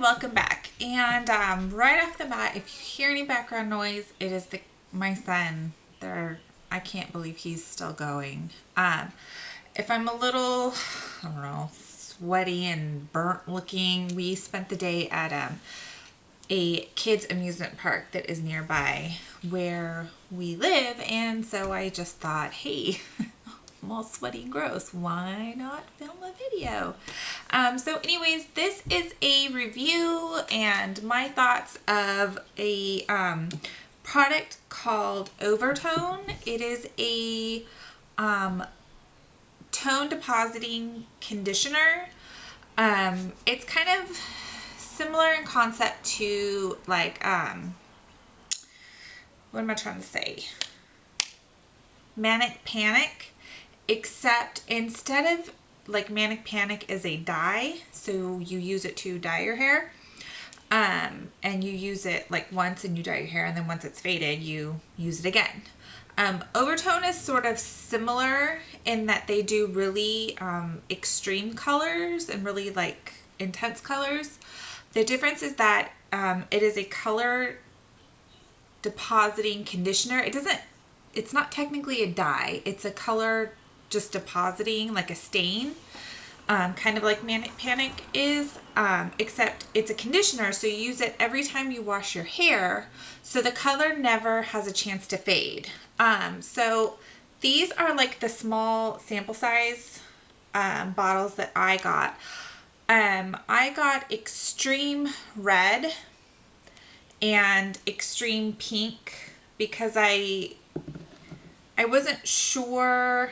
welcome back. And right off the bat, if you hear any background noise, it is my son. I can't believe he's still going. If I'm a little, I don't know, sweaty and burnt looking, we spent the day at a kids amusement park that is nearby where we live, and so I just thought, hey, I'm all sweaty and gross, why not film a video? So anyways, this is a review and my thoughts of a product called Overtone. It is a tone depositing conditioner. It's kind of similar in concept to like what am I trying to say? Manic Panic, except instead of like Manic Panic is a dye, so you use it to dye your hair, and you use it like once and you dye your hair, and then once it's faded you use it again. Overtone is sort of similar in that they do really extreme colors and really like intense colors. The difference is that it is a color depositing conditioner. It's not technically a dye. It's a color just depositing, like a stain, kind of like Manic Panic is, except it's a conditioner, so you use it every time you wash your hair, so the color never has a chance to fade. So these are like the small sample size bottles that I got. I got extreme red and extreme pink because I wasn't sure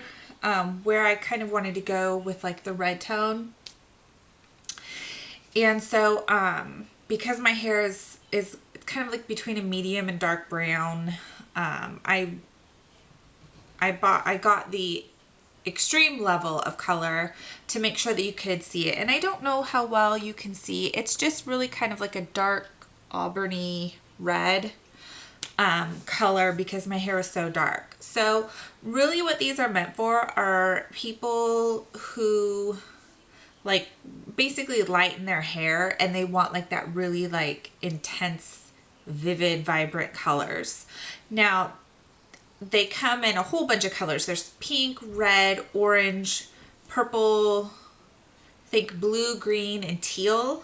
where I kind of wanted to go with like the red tone. And so because my hair is kind of like between a medium and dark brown, I got the extreme level of color to make sure that you could see it. And I don't know how well you can see. It's just really kind of like a dark auburny red color because my hair is so dark. So really what these are meant for are people who like basically lighten their hair and they want like that really like intense, vivid, vibrant colors. Now they come in a whole bunch of colors. There's pink, red, orange, purple, I think blue, green, and teal,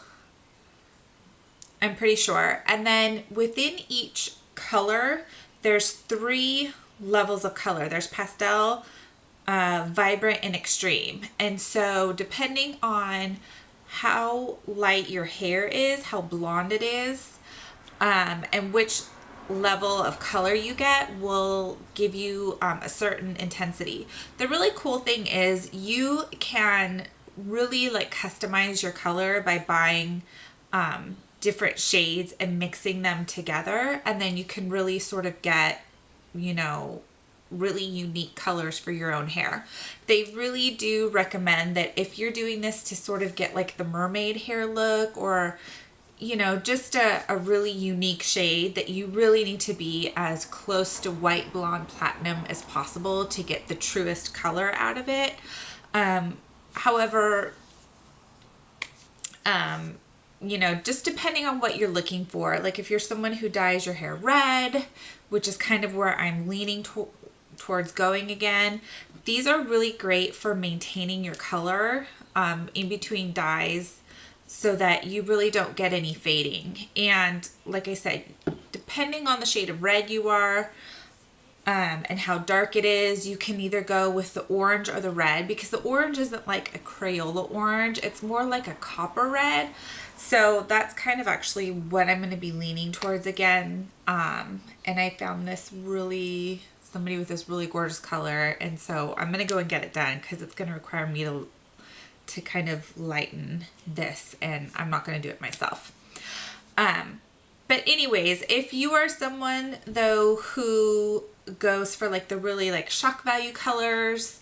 I'm pretty sure. And then within each color, there's 3 levels of color. There's pastel, vibrant, and extreme. And so depending on how light your hair is, how blonde it is, and which level of color you get will give you a certain intensity. The really cool thing is you can really like customize your color by buying different shades and mixing them together, and then you can really sort of get, you know, really unique colors for your own hair. They really do recommend that if you're doing this to sort of get like the mermaid hair look, or you know, just a really unique shade, that you really need to be as close to white, blonde, platinum as possible to get the truest color out of it. However, you know, just depending on what you're looking for, like if you're someone who dyes your hair red, which is kind of where I'm leaning towards going again, these are really great for maintaining your color in between dyes, so that you really don't get any fading. And like I said, depending on the shade of red you are and how dark it is, you can either go with the orange or the red, because the orange isn't like a Crayola orange, it's more like a copper red. So that's kind of actually what I'm going to be leaning towards again. And I found somebody with this really gorgeous color, and so I'm going to go and get it done because it's going to require me to kind of lighten this, and I'm not going to do it myself. But anyways, if you are someone though who goes for like the really like shock value colors,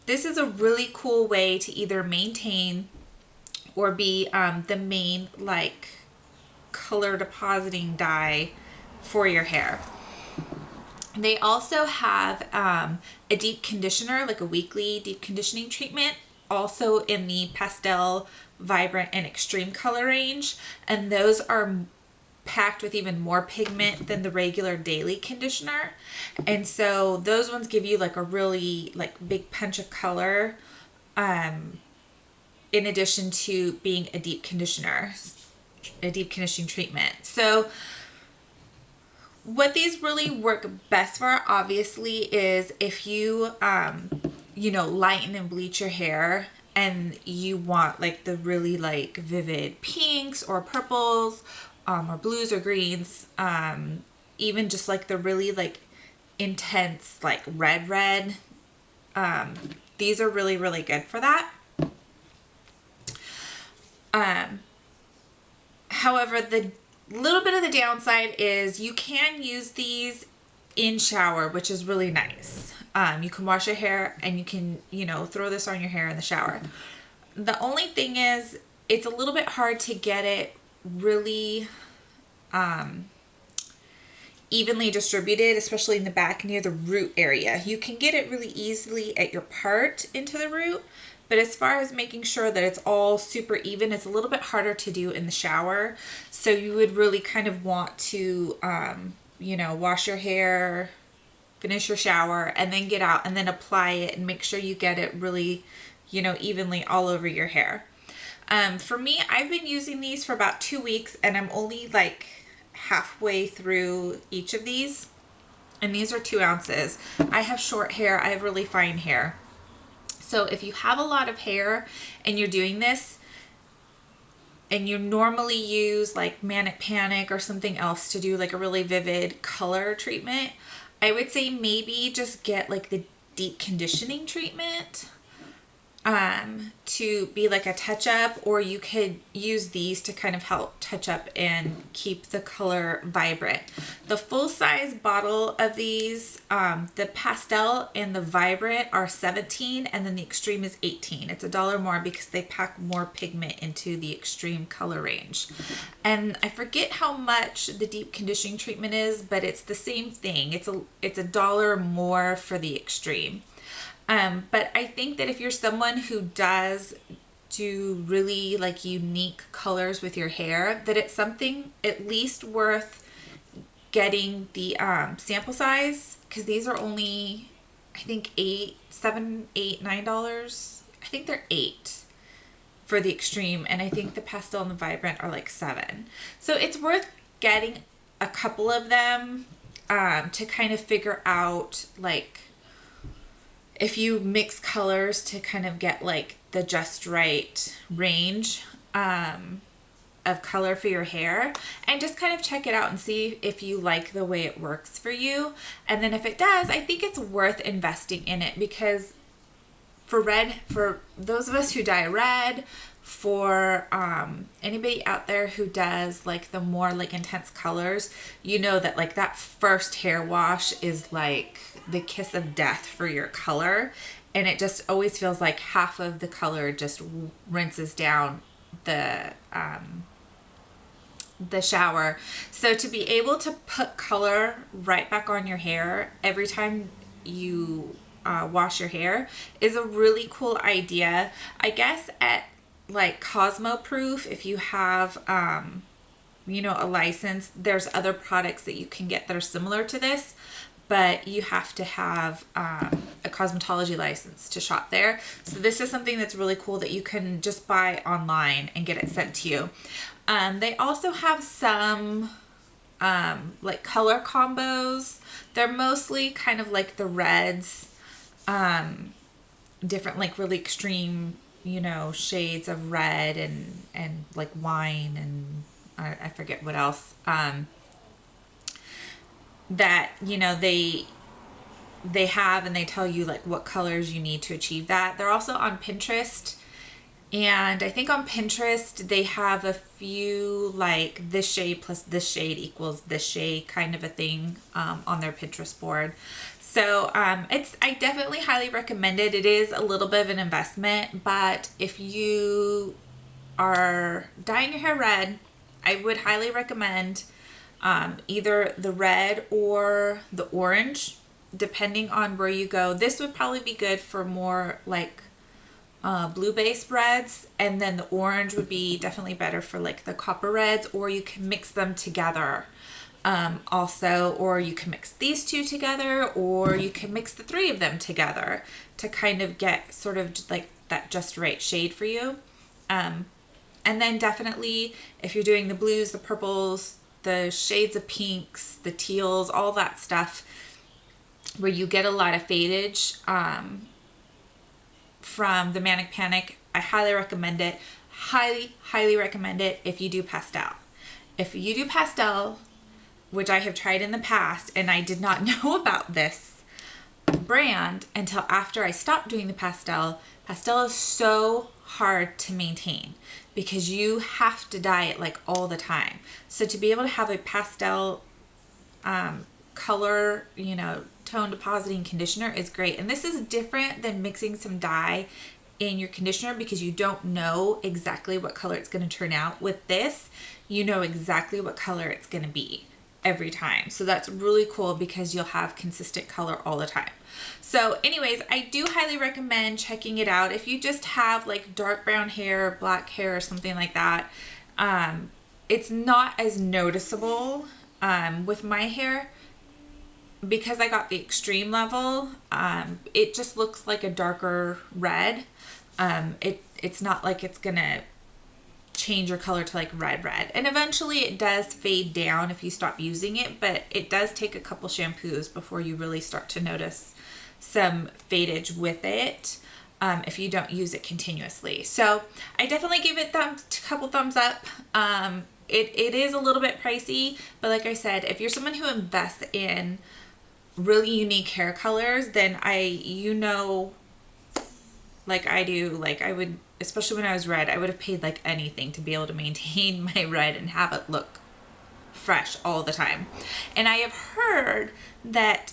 this is a really cool way to either maintain or be the main like color depositing dye for your hair. They also have a deep conditioner, like a weekly deep conditioning treatment, also in the pastel vibrant, and extreme color range, and those are packed with even more pigment than the regular daily conditioner. And so those ones give you like a really like big punch of color, in addition to being a deep conditioner, a deep conditioning treatment. So what these really work best for, obviously, is if you lighten and bleach your hair and you want like the really like vivid pinks or purples, or blues or greens, even just like the really like intense like red, these are really, really good for that. However, the little bit of the downside is you can use these in shower, which is really nice. You can wash your hair and you can, throw this on your hair in the shower. The only thing is it's a little bit hard to get it really evenly distributed, especially in the back near the root area. You can get it really easily at your part into the root, but as far as making sure that it's all super even, it's a little bit harder to do in the shower. So you would really kind of want to, wash your hair, finish your shower, and then get out and then apply it and make sure you get it really, evenly all over your hair. For me, I've been using these for about 2 weeks and I'm only like halfway through each of these. And these are 2 ounces. I have short hair. I have really fine hair. So if you have a lot of hair and you're doing this and you normally use like Manic Panic or something else to do like a really vivid color treatment, I would say maybe just get like the deep conditioning treatment to be like a touch up, or you could use these to kind of help touch up and keep the color vibrant. The full size bottle of these, the pastel and the vibrant are $17, and then the extreme is $18. It's $1 more because they pack more pigment into the extreme color range. And I forget how much the deep conditioning treatment is, but it's the same thing. It's $1 more for the extreme. But I think that if you're someone who does do really like unique colors with your hair, that it's something at least worth getting the sample size, because these are only, I think, $9. I think they're $8 for the extreme, and I think the pastel and the vibrant are like $7. So it's worth getting a couple of them to kind of figure out like if you mix colors to kind of get like the just right range of color for your hair, and just kind of check it out and see if you like the way it works for you. And then if it does, I think it's worth investing in it, because for those of us who dye red, for anybody out there who does like the more like intense colors, that like that first hair wash is like the kiss of death for your color, and it just always feels like half of the color just rinses down the shower. So to be able to put color right back on your hair every time you wash your hair is a really cool idea. I guess at like Cosmo Proof, if you have a license, there's other products that you can get that are similar to this, but you have to have a cosmetology license to shop there. So this is something that's really cool that you can just buy online and get it sent to you. They also have some like color combos. They're mostly kind of like the reds, different like really extreme shades of red and like wine, and I forget what else, that they have, and they tell you like what colors you need to achieve that. They're also on Pinterest, and I think on Pinterest they have a few like this shade plus this shade equals this shade kind of a thing on their Pinterest board. So I definitely highly recommend it. It is a little bit of an investment, but if you are dyeing your hair red, I would highly recommend either the red or the orange, depending on where you go. This would probably be good for more like blue based reds, and then the orange would be definitely better for like the copper reds, or you can mix them together also, or you can mix these two together, or you can mix the three of them together to kind of get sort of like that just right shade for you. And then definitely if you're doing the blues, the purples, the shades of pinks, the teals, all that stuff where you get a lot of fadage from the Manic Panic, I highly recommend it. Highly recommend it if you do pastel. If you do pastel, which I have tried in the past, and I did not know about this brand until after I stopped doing the pastel. Pastel is so hard to maintain because you have to dye it like all the time. So to be able to have a pastel color, you know, tone depositing conditioner is great. And this is different than mixing some dye in your conditioner because you don't know exactly what color it's going to turn out. With this, you know exactly what color it's going to be every time. So that's really cool because you'll have consistent color all the time. So anyways, I do highly recommend checking it out. If you just have like dark brown hair, black hair, or something like that, it's not as noticeable with my hair. Because I got the extreme level, it just looks like a darker red. It's not like it's gonna change your color to like red. And eventually it does fade down if you stop using it, but it does take a couple shampoos before you really start to notice some fadage with it if you don't use it continuously. So I definitely give it a couple thumbs up. It is a little bit pricey, but like I said, if you're someone who invests in really unique hair colors, then like I do, like I would, especially when I was red, I would have paid like anything to be able to maintain my red and have it look fresh all the time. And I have heard that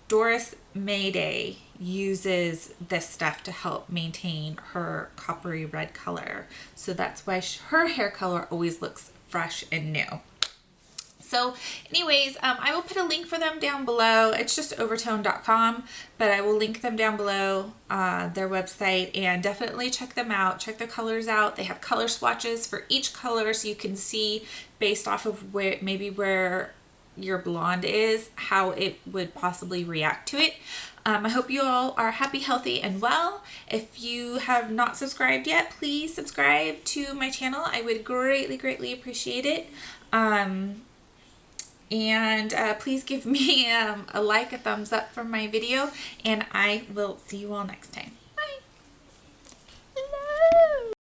Doris Mayday uses this stuff to help maintain her coppery red color. So that's why her hair color always looks fresh and new. So anyways, I will put a link for them down below. It's just overtone.com, but I will link them down below, their website, and definitely check them out. Check their colors out. They have color swatches for each color so you can see based off of where your blonde is, how it would possibly react to it. I hope you all are happy, healthy, and well. If you have not subscribed yet, please subscribe to my channel. I would greatly appreciate it. And please give me a like, a thumbs up for my video, and I will see you all next time.